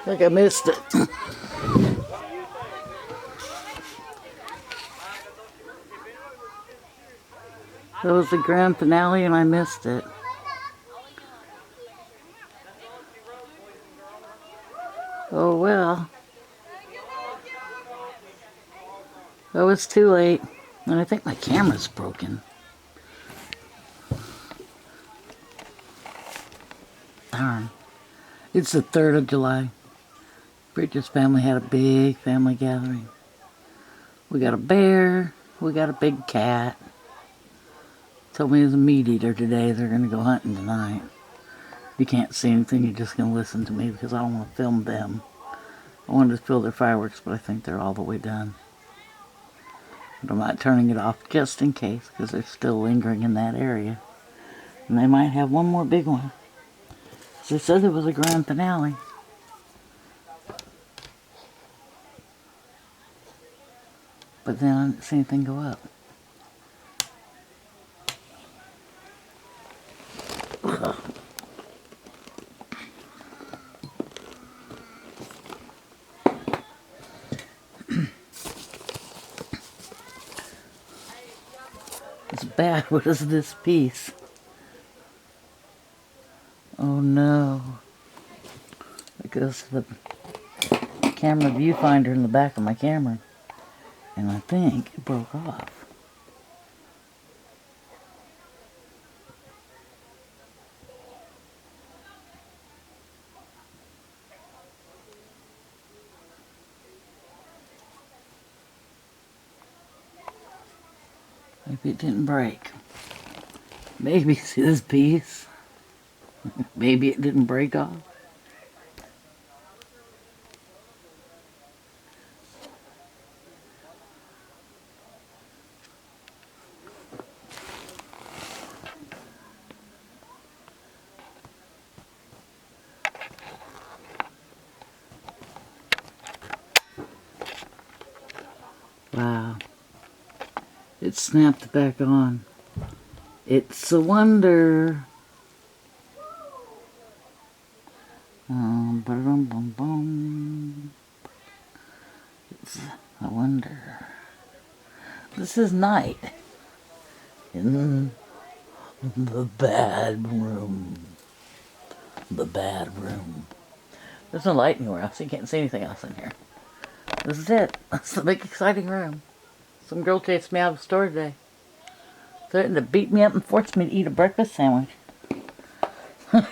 Like I missed it. That was the grand finale and I missed it. Oh well. It was too late. And I think my camera's broken. Darn. It's the 3rd of July. Bridget's family had a big family gathering. We got a bear. We got a big cat. Told me there's a meat eater today. They're going to go hunting tonight. You can't see anything. You're just going to listen to me because I don't want to film them. I wanted to fill their fireworks, but I think they're all the way done. But I'm not turning it off just in case because they're still lingering in that area. And they might have one more big one. They said it was a grand finale. But then I didn't see anything go up. Ugh. It's bad. What is this piece? Oh no. It goes to the camera viewfinder in the back of my camera. And I think it broke off. Maybe it didn't break. Maybe, see this piece? Maybe it didn't break off. Wow. It snapped back on. It's a wonder. Ba-dum-bum-bum. It's a wonder. This is night. In the bad room. The bad room. There's no light anywhere else. You can't see anything else in here. This is it. That's the big exciting room. Some girl chased me out of the store today. Threatened to beat me up and forced me to eat a breakfast sandwich.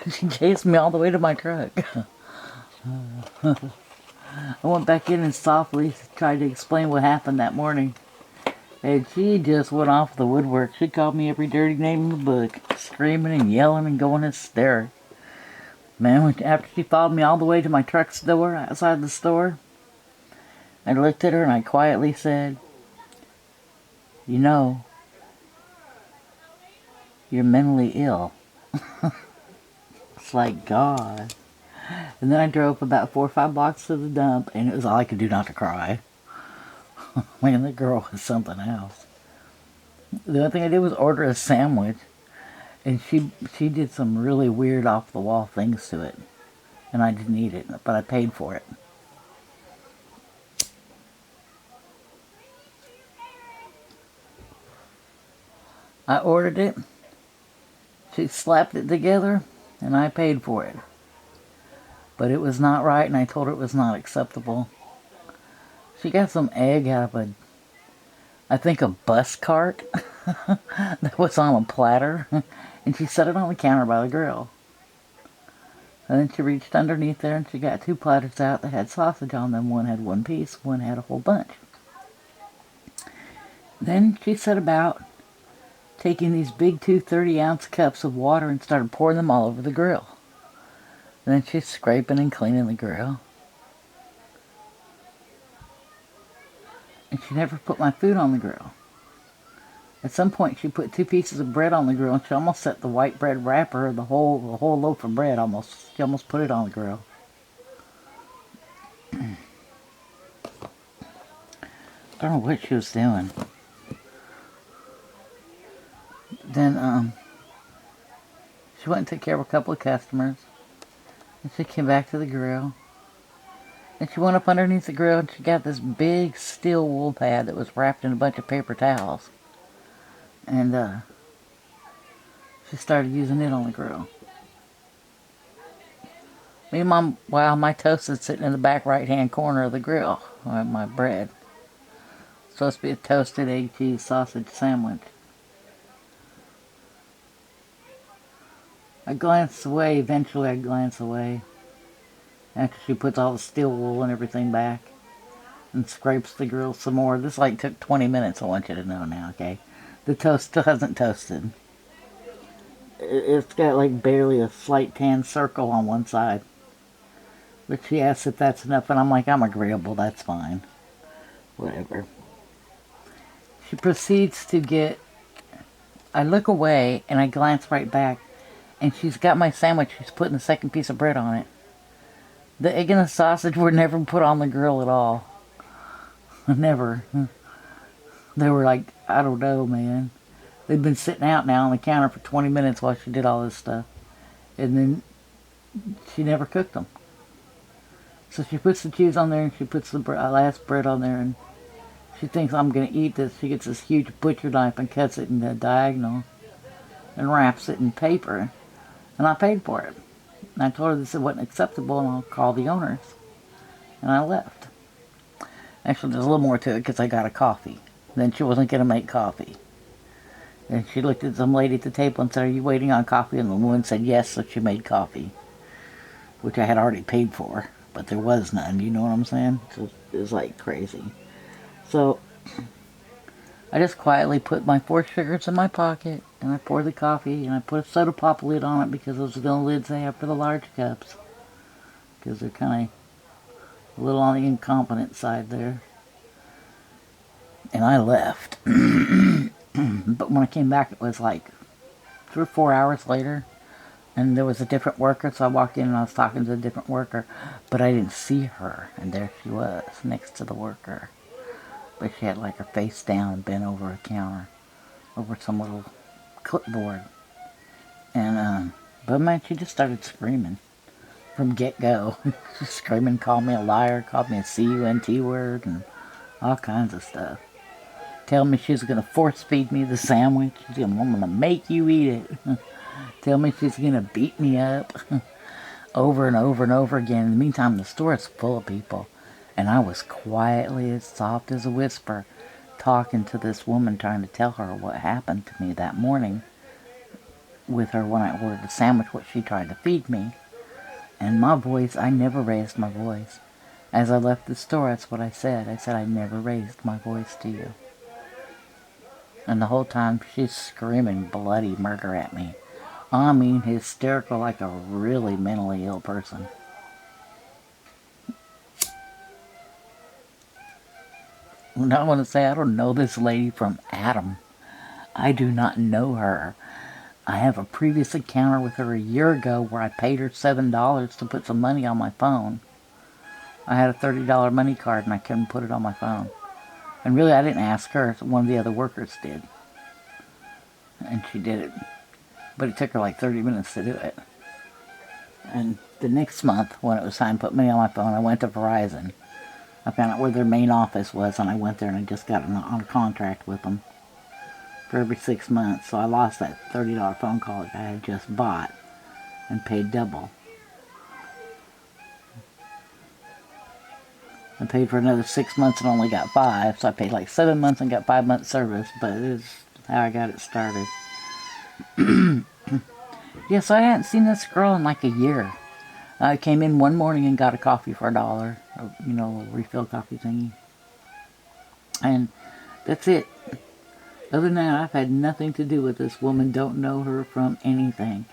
She chased me all the way to my truck. I went back in and softly tried to explain what happened that morning. And she just went off the woodwork. She called me every dirty name in the book. Screaming and yelling and going hysterical. Man, after she followed me all the way to my truck's door outside the store, I looked at her and I quietly said, "You know, you're mentally ill." It's like, God. And then I drove about 4 or 5 blocks to the dump, and it was all I could do not to cry. Man, the girl was something else. The only thing I did was order a sandwich, and she did some really weird off-the-wall things to it. And I didn't eat it, but I paid for it. I ordered it. She slapped it together, and I paid for it. But it was not right, and I told her it was not acceptable. She got some egg out of I think a bus cart that was on a platter, and she set it on the counter by the grill. And then she reached underneath there, and she got 2 platters out that had sausage on them. One had 1 piece, one had a whole bunch. Then she set about taking these big 2 30-ounce cups of water and started pouring them all over the grill. And then she's scraping and cleaning the grill. And she never put my food on the grill. At some point she put 2 pieces of bread on the grill, and she almost set the white bread wrapper, the whole loaf of bread, she almost put it on the grill. I don't know what she was doing. Then she went and took care of a couple of customers. And she came back to the grill. And she went up underneath the grill and she got this big steel wool pad that was wrapped in a bunch of paper towels. And she started using it on the grill. Meanwhile, my toast is sitting in the back right-hand corner of the grill. My bread. It's supposed to be a toasted egg, cheese, sausage sandwich. Eventually I glance away. After she puts all the steel wool and everything back. And scrapes the grill some more. This took 20 minutes, I want you to know now, okay? The toast still hasn't toasted. It's got barely a slight tan circle on one side. But she asks if that's enough, and I'm like, I'm agreeable, that's fine. Whatever. She proceeds to get... I look away, and I glance right back, and she's got my sandwich. She's putting the second piece of bread on it. The egg and the sausage were never put on the grill at all. Never. They were I don't know, man. They'd been sitting out now on the counter for 20 minutes while she did all this stuff. And then she never cooked them. So she puts the cheese on there and she puts the last bread on there, and she thinks I'm going to eat this. She gets this huge butcher knife and cuts it in the diagonal and wraps it in paper. And I paid for it. And I told her this wasn't acceptable and I'll call the owners. And I left. Actually, there's a little more to it because I got a coffee. Then she wasn't going to make coffee. And she looked at some lady at the table and said, "Are you waiting on coffee?" And the woman said yes, so she made coffee. Which I had already paid for. But there was none, you know what I'm saying? So it was crazy. So I just quietly put my 4 sugars in my pocket, and I poured the coffee, and I put a soda pop lid on it because those are the only lids they have for the large cups. Because they're kind of a little on the incompetent side there. And I left. But when I came back, it was 3 or 4 hours later, and there was a different worker, so I walked in and I was talking to a different worker, but I didn't see her, and there she was, next to the worker. But she had her face down and bent over a counter, over some little clipboard. And, but man, she just started screaming from get-go. She's screaming, called me a liar, called me a C-U-N-T word, and all kinds of stuff. Tell me she's going to force feed me the sandwich. I'm going to make you eat it. Tell me she's going to beat me up. Over and over and over again. In the meantime, the store is full of people. And I was quietly, as soft as a whisper, talking to this woman, trying to tell her what happened to me that morning with her when I ordered the sandwich, what she tried to feed me. And my voice, I never raised my voice. As I left the store, that's what I said. I said, I never raised my voice to you. And the whole time, she's screaming bloody murder at me. I mean, hysterical, like a really mentally ill person. And I want to say, I don't know this lady from Adam. I do not know her. I have a previous encounter with her a year ago where I paid her $7 to put some money on my phone. I had a $30 money card and I couldn't put it on my phone. And really, I didn't ask her. One of the other workers did. And she did it. But it took her 30 minutes to do it. And the next month, when it was time to put money on my phone, I went to Verizon. I found out where their main office was, and I went there and I just got on a contract with them for every 6 months. So I lost that $30 phone call that I had just bought and paid double. I paid for another 6 months and only got 5, so I paid 7 months and got 5 months service, but it is how I got it started. Yeah, so I hadn't seen this girl in a year. I came in one morning and got a coffee for $1, a little refill coffee thingy. And that's it. Other than that, I've had nothing to do with this woman, don't know her from anything.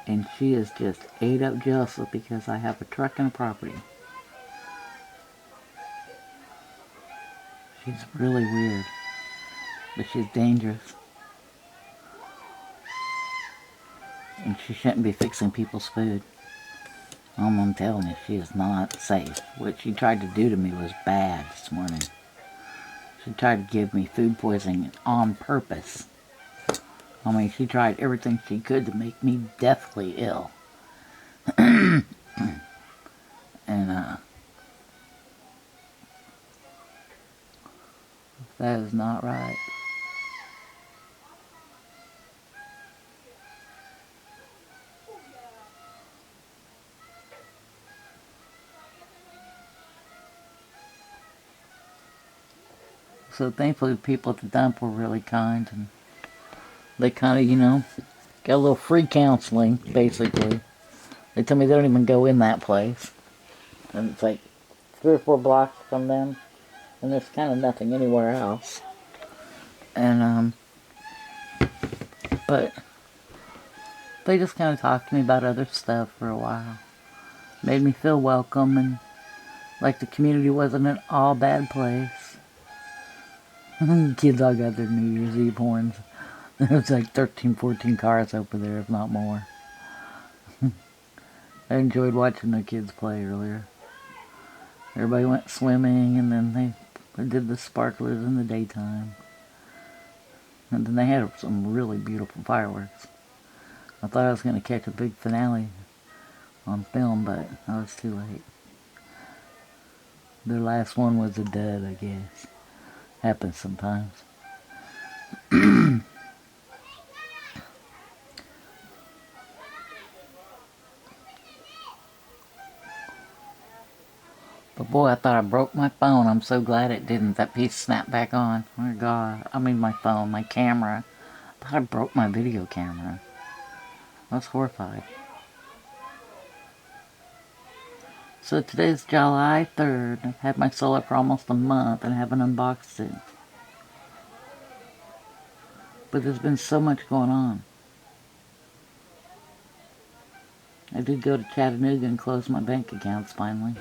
And she is just ate up jealously because I have a truck and a property. She's really weird, but she's dangerous. And she shouldn't be fixing people's food. I'm telling you, she is not safe. What she tried to do to me was bad this morning. She tried to give me food poisoning on purpose. I mean, she tried everything she could to make me deathly ill. And, That is not right. So thankfully the people at the dump were really kind, and they kind of, got a little free counseling, basically. They tell me they don't even go in that place. And it's like 3 or 4 blocks from them, and there's kind of nothing anywhere else. And, but they just kind of talked to me about other stuff for a while. Made me feel welcome, and like the community wasn't an all bad place. Kids all got their New Year's Eve horns. There's like 13, 14 cars over there, if not more. I enjoyed watching the kids play earlier. Everybody went swimming, and then they did the sparklers in the daytime. And then they had some really beautiful fireworks. I thought I was going to catch a big finale on film, but I was too late. Their last one was a dud, I guess. Happens sometimes. But boy, I thought I broke my phone. I'm so glad it didn't. That piece snapped back on. Oh my God. I mean my phone, my camera. I thought I broke my video camera. I was horrified. So today's July 3rd. I've had my solar for almost a month and haven't unboxed it. But there's been so much going on. I did go to Chattanooga and close my bank accounts finally.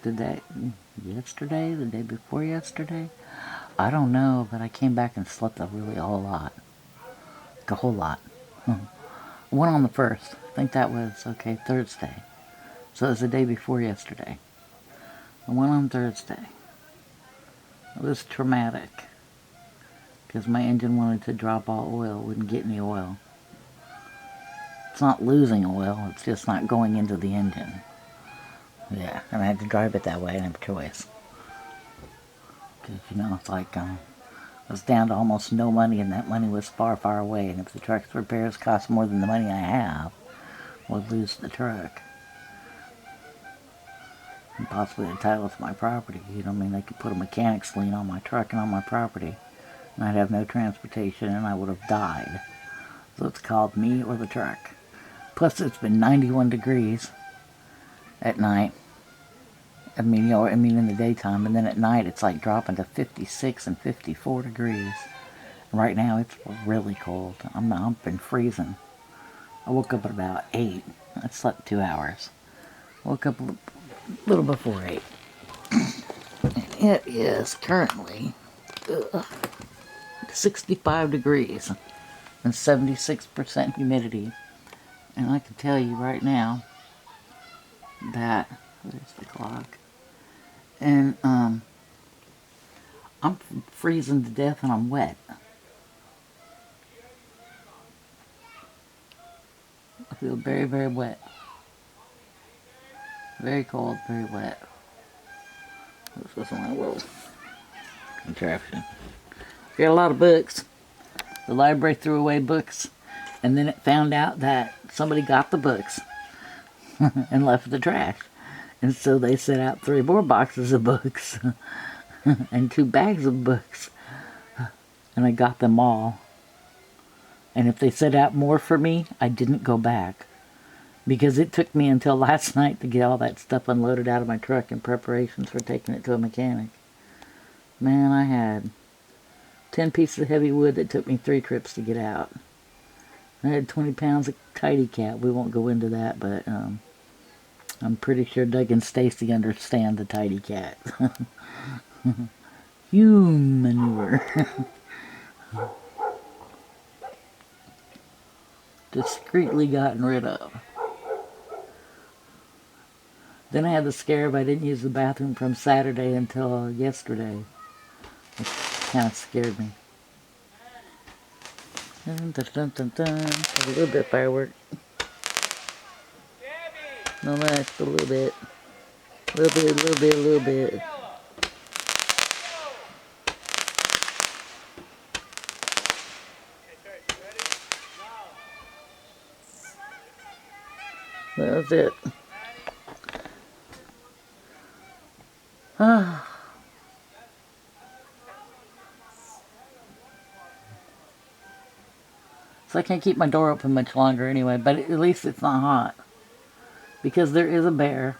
Did that yesterday? The day before yesterday? I don't know, but I came back and slept a whole lot. Like a whole lot. I went on the 1st. I think that was, Thursday. So it was the day before yesterday. I went on Thursday. It was traumatic. Because my engine wanted to drop all oil. Wouldn't get any oil. It's not losing oil. It's just not going into the engine. Yeah, and I had to drive it that way. I didn't have a choice. Because, it's like I was down to almost no money, and that money was far, far away. And if the truck's repairs cost more than the money I have, we'll lose the truck. And possibly the title to my property. They could put a mechanic's lien on my truck and on my property. And I'd have no transportation, and I would have died. So it's called me or the truck. Plus, it's been 91 degrees at night. In the daytime, and then at night it's like dropping to 56 and 54 degrees. Right now it's really cold. I've been freezing. I woke up at about 8. I slept 2 hours. Woke up a little before 8. It is currently 65 degrees and 76% humidity. And I can tell you right now that, there's the clock. And, I'm freezing to death and I'm wet. I feel very, very wet. Very cold, very wet. This was my little contraption. Got a lot of books. The library threw away books, and then it found out that somebody got the books and left the trash. And so they set out 3 more boxes of books and 2 bags of books. And I got them all. And if they set out more for me, I didn't go back. Because it took me until last night to get all that stuff unloaded out of my truck in preparations for taking it to a mechanic. Man, I had 10 pieces of heavy wood that took me 3 trips to get out. I had 20 pounds of tidy cat. We won't go into that, but I'm pretty sure Doug and Stacy understand the tidy cat. Human manure. Discreetly gotten rid of. Then I had the scare of I didn't use the bathroom from Saturday until yesterday. It kind of scared me. Dun, dun, dun, dun, dun. A little bit of firework. Not much, but a little bit. A little bit. That was it. Ah. So I can't keep my door open much longer anyway, but at least it's not hot. Because there is a bear.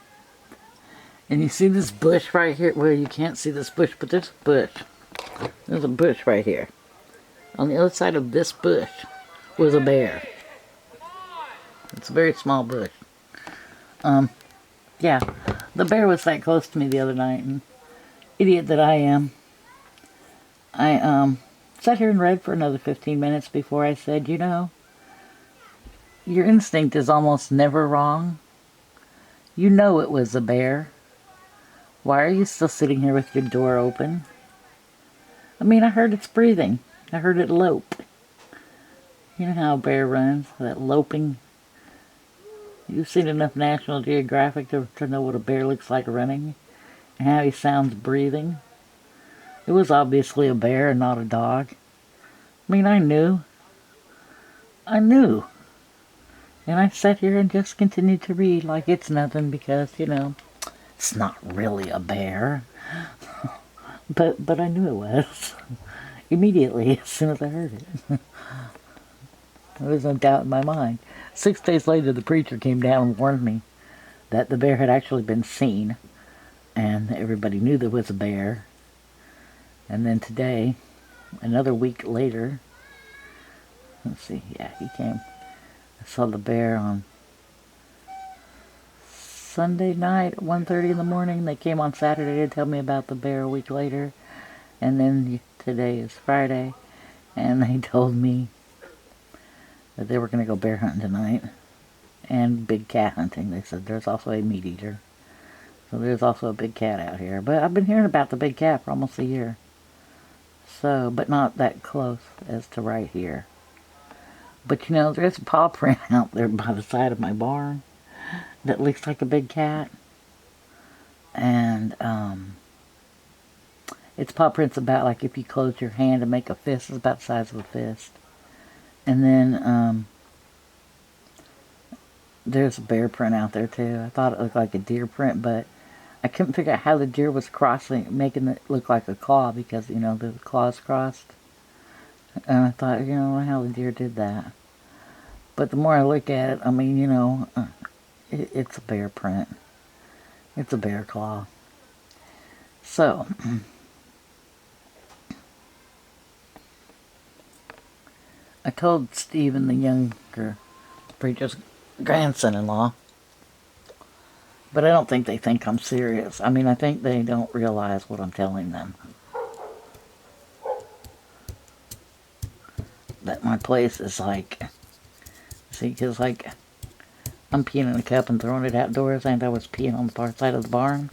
And you see this bush right here? Well, you can't see this bush, but there's a bush. There's a bush right here. On the other side of this bush was a bear. It's a very small bush. Yeah, the bear was that close to me the other night, and idiot that I am, I sat here and read for another 15 minutes before I said, you know, your instinct is almost never wrong. You know it was a bear. Why are you still sitting here with your door open? I mean, I heard it's breathing. I heard it lope. You know how a bear runs, that loping. You've seen enough National Geographic to know what a bear looks like running and how he sounds breathing. It was obviously a bear and not a dog. I mean, I knew. And I sat here and just continued to read like it's nothing because, you know, it's not really a bear. But I knew it was. Immediately, as soon as I heard it. There was no doubt in my mind. 6 days later, the preacher came down and warned me that the bear had actually been seen, and everybody knew there was a bear. And then today, another week later, let's see, yeah, he came. I saw the bear on Sunday night at 1:30 in the morning. They came on Saturday to tell me about the bear a week later. And then today is Friday, and they told me that they were going to go bear hunting tonight and big cat hunting. They said there's also a meat eater. So there's also a big cat out here. But I've been hearing about the big cat for almost a year. So, but not that close as to right here. But you know, there's a paw print out there by the side of my barn that looks like a big cat. And, its paw print's about like if you close your hand and make a fist, it's about the size of a fist. And then, there's a bear print out there too. I thought it looked like a deer print, but I couldn't figure out how the deer was crossing, making it look like a claw because, you know, the claws crossed. And I thought, you know, how the deer did that. But the more I look at it, I mean, you know, it's a bear print. It's a bear claw. So, I told Stephen, the younger preacher's grandson-in-law, but I don't think they think I'm serious. I mean, I think they don't realize what I'm telling them. That my place is like, see, because like, I'm peeing in a cup and throwing it outdoors, and I was peeing on the far side of the barn,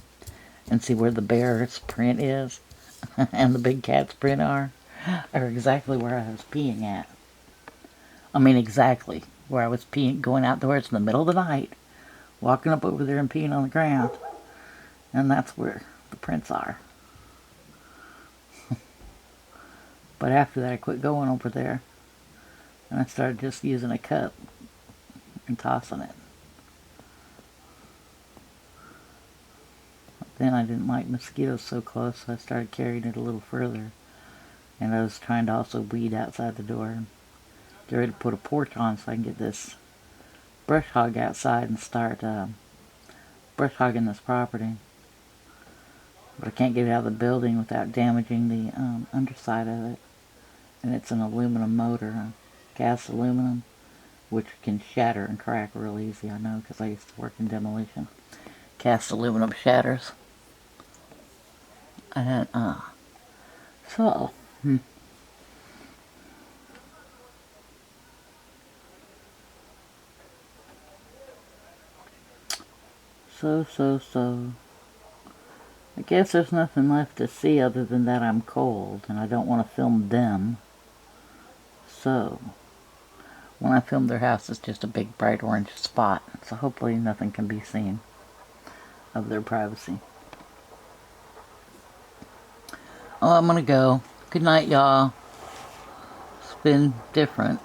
and see where the bear's print is, and the big cat's print are exactly where I was peeing at. I mean, exactly where I was peeing, going outdoors in the middle of the night, walking up over there and peeing on the ground, and that's where the prints are. But after that, I quit going over there, and I started just using a cup and tossing it. Then I didn't like mosquitoes so close, so I started carrying it a little further. And I was trying to also weed outside the door and get ready to put a porch on so I can get this brush hog outside and start brush hogging this property. But I can't get it out of the building without damaging the underside of it. And it's an aluminum motor, gas aluminum, which can shatter and crack real easy, I know, because I used to work in demolition. Cast aluminum shatters. And, so, So, I guess there's nothing left to see other than that I'm cold, and I don't want to film them. So, when I film their house, it's just a big bright orange spot, so hopefully nothing can be seen of their privacy. Oh, I'm gonna go. Good night, y'all. It's been different.